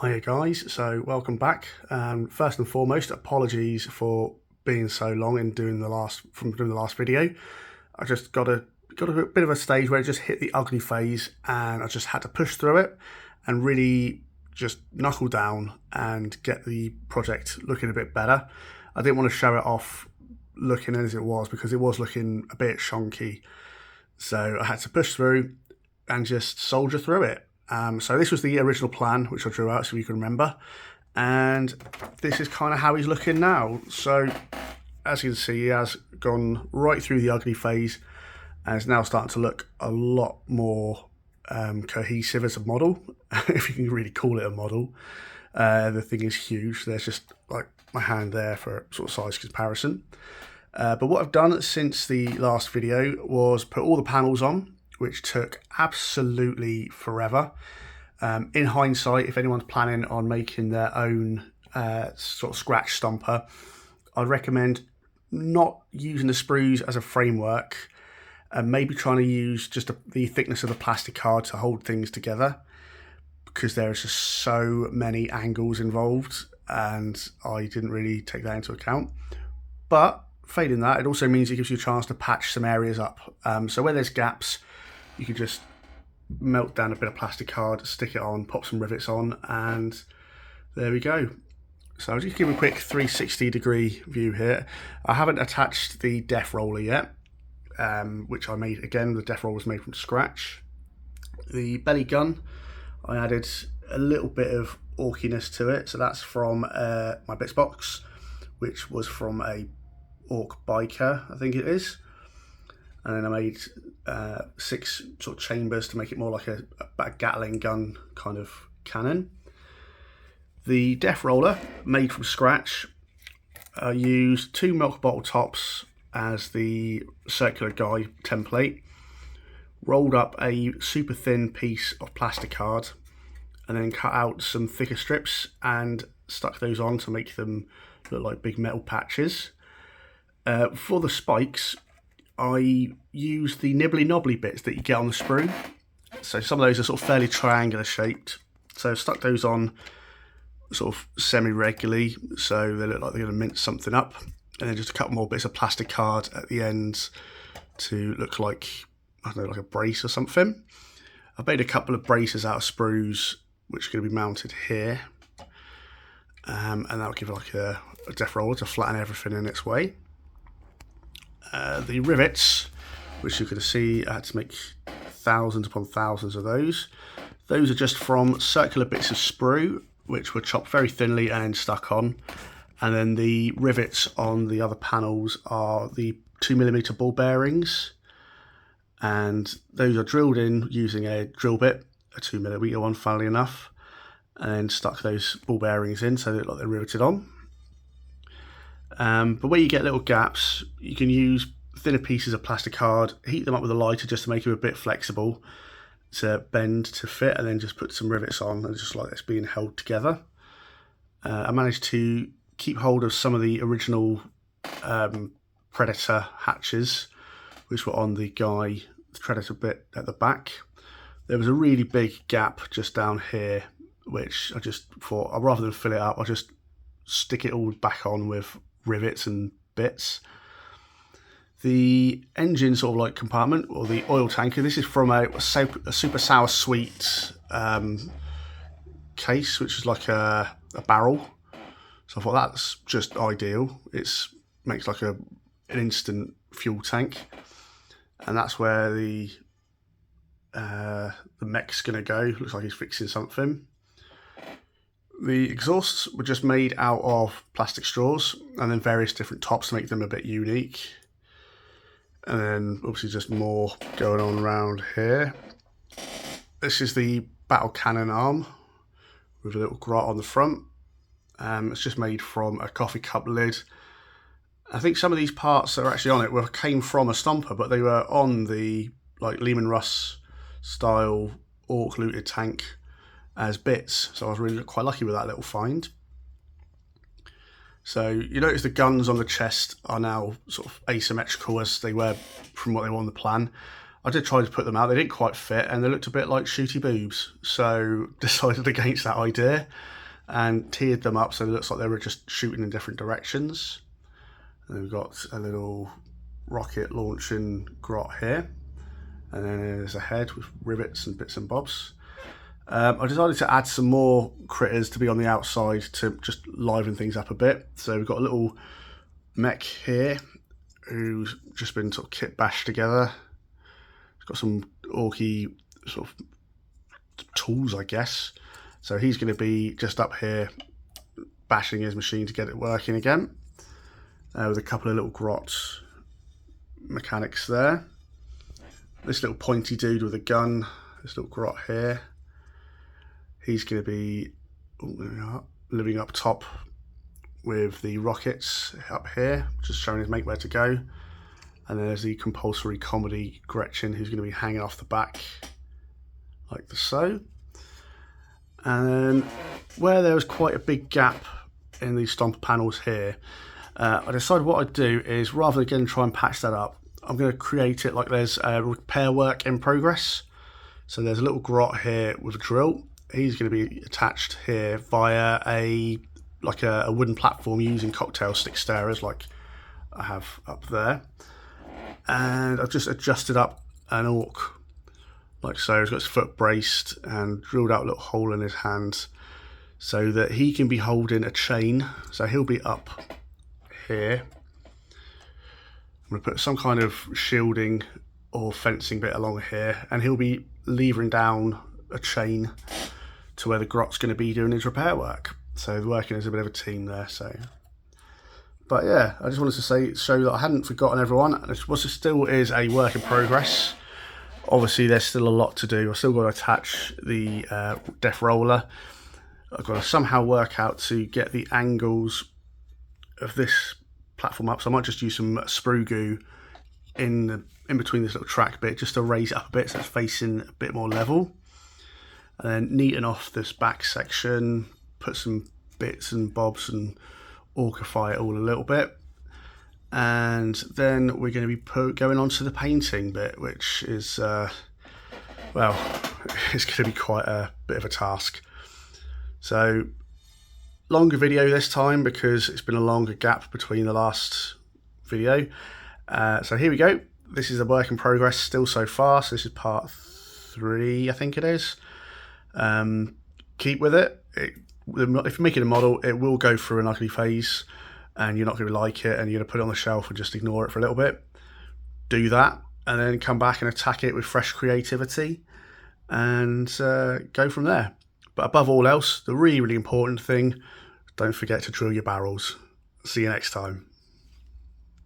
Hiya guys, so welcome back. First and foremost, apologies for being so long and doing the last video. I just got a bit of a stage where it just hit the ugly phase, and I just had to push through it and really just knuckle down and get the project looking a bit better. I didn't want to show it off looking as it was because it was looking a bit shonky, so I had to push through and just soldier through it. So this was the original plan, which I drew out so you can remember, and this is kind of how he's looking now. So as you can see, he has gone right through the ugly phase and is now starting to look a lot more cohesive as a model, if you can really call it a model. The thing is huge. There's just like my hand there for sort of size comparison. But what I've done since the last video was put all the panels on, which took absolutely forever. In hindsight, if anyone's planning on making their own sort of scratch stomper, I'd recommend not using the sprues as a framework and maybe trying to use just the thickness of the plastic card to hold things together, because there's just so many angles involved and I didn't really take that into account. But failing that, it also means it gives you a chance to patch some areas up. So where there's gaps, you can just melt down a bit of plastic card, stick it on, pop some rivets on, and there we go. So I'll just give a quick 360-degree view here. I haven't attached the def roller yet, which I made, again, the def roller was made from scratch. The belly gun, I added a little bit of orkiness to it, so that's from my bits box, which was from a Ork biker, I think it is. And then I made 6 sort of chambers to make it more like a Gatling gun kind of cannon. The def roller, made from scratch, I used 2 milk bottle tops as the circular guy template, rolled up a super thin piece of plastic card, and then cut out some thicker strips and stuck those on to make them look like big metal patches. For the spikes, I used the nibbly knobbly bits that you get on the sprue. So some of those are sort of fairly triangular shaped. So I stuck those on sort of semi-regularly, so they look like they're going to mince something up. And then just a couple more bits of plastic card at the end to look like, I don't know, like a brace or something. I've made a couple of braces out of sprues, which are going to be mounted here. And that'll give it like a def roller to flatten everything in its way. The rivets, which you can see, I had to make thousands upon thousands of those. Those are just from circular bits of sprue, which were chopped very thinly and then stuck on. And then the rivets on the other panels are the 2mm ball bearings. And those are drilled in using a drill bit, a 2mm one, funnily enough. And then stuck those ball bearings in so they look like they're riveted on. But where you get little gaps, you can use thinner pieces of plastic card, heat them up with a lighter just to make them a bit flexible to bend to fit, and then just put some rivets on, and just like it's being held together. I managed to keep hold of some of the original Predator hatches, which were on the Predator bit at the back. There was a really big gap just down here, which I just thought, rather than fill it up, I'll just stick it all back on with rivets and bits. The engine sort of like compartment, or the oil tanker, this is from a super sour sweet case, which is like a barrel. So I thought that's just ideal. It makes like an instant fuel tank, and that's where the mech's gonna go. Looks like he's fixing something. The exhausts were just made out of plastic straws and then various different tops to make them a bit unique. And then obviously just more going on around here. This is the battle cannon arm with a little grot on the front. It's just made from a coffee cup lid. I think some of these parts that are actually on it came from a Stompa, but they were on the like Lehman Russ style Ork looted tank as bits, so I was really quite lucky with that little find. So you notice the guns on the chest are now sort of asymmetrical as they were from what they were on the plan. I did try to put them out, they didn't quite fit and they looked a bit like shooty boobs, so decided against that idea and tiered them up so it looks like they were just shooting in different directions. And we've got a little rocket launching grot here, and then there's a head with rivets and bits and bobs. I decided to add some more critters to be on the outside to just liven things up a bit. So we've got a little mech here who's just been sort of kit bashed together. He's got some orky sort of tools, I guess. So he's going to be just up here bashing his machine to get it working again. With a couple of little grot mechanics there. This little pointy dude with a gun, this little grot here. He's going to be living up top with the rockets up here, just showing his mate where to go. And there's the compulsory comedy Gretchen, who's going to be hanging off the back like so. And then where there was quite a big gap in these Stompa panels here, I decided what I'd do is, rather than again try and patch that up, I'm going to create it like there's repair work in progress. So there's a little grot here with a drill. He's going to be attached here via a wooden platform using cocktail stick stirrers like I have up there. And I've just adjusted up an orc like so. He's got his foot braced and drilled out a little hole in his hand so that he can be holding a chain. So he'll be up here. I'm going to put some kind of shielding or fencing bit along here, and he'll be levering down a chain to where the grot's going to be doing his repair work. So working as a bit of a team there. So, but yeah, I just wanted to show that I hadn't forgotten everyone. This still is a work in progress. Obviously, there's still a lot to do. I've still got to attach the def roller. I've got to somehow work out to get the angles of this platform up. So I might just use some sprue goo in between this little track bit just to raise it up a bit so it's facing a bit more level. And then neaten off this back section, put some bits and bobs and orkify it all a little bit. And then we're going to be going on to the painting bit, which is, well, it's going to be quite a bit of a task. So, longer video this time because it's been a longer gap between the last video. So here we go. This is a work in progress still so far. So this is part 3, I think it is. Keep with it. If you're making a model, it will go through an ugly phase and you're not going to like it and you're going to put it on the shelf and just ignore it for a little bit. Do that and then come back and attack it with fresh creativity and go from there. But above all else, the really, really important thing, don't forget to drill your barrels. See you next time.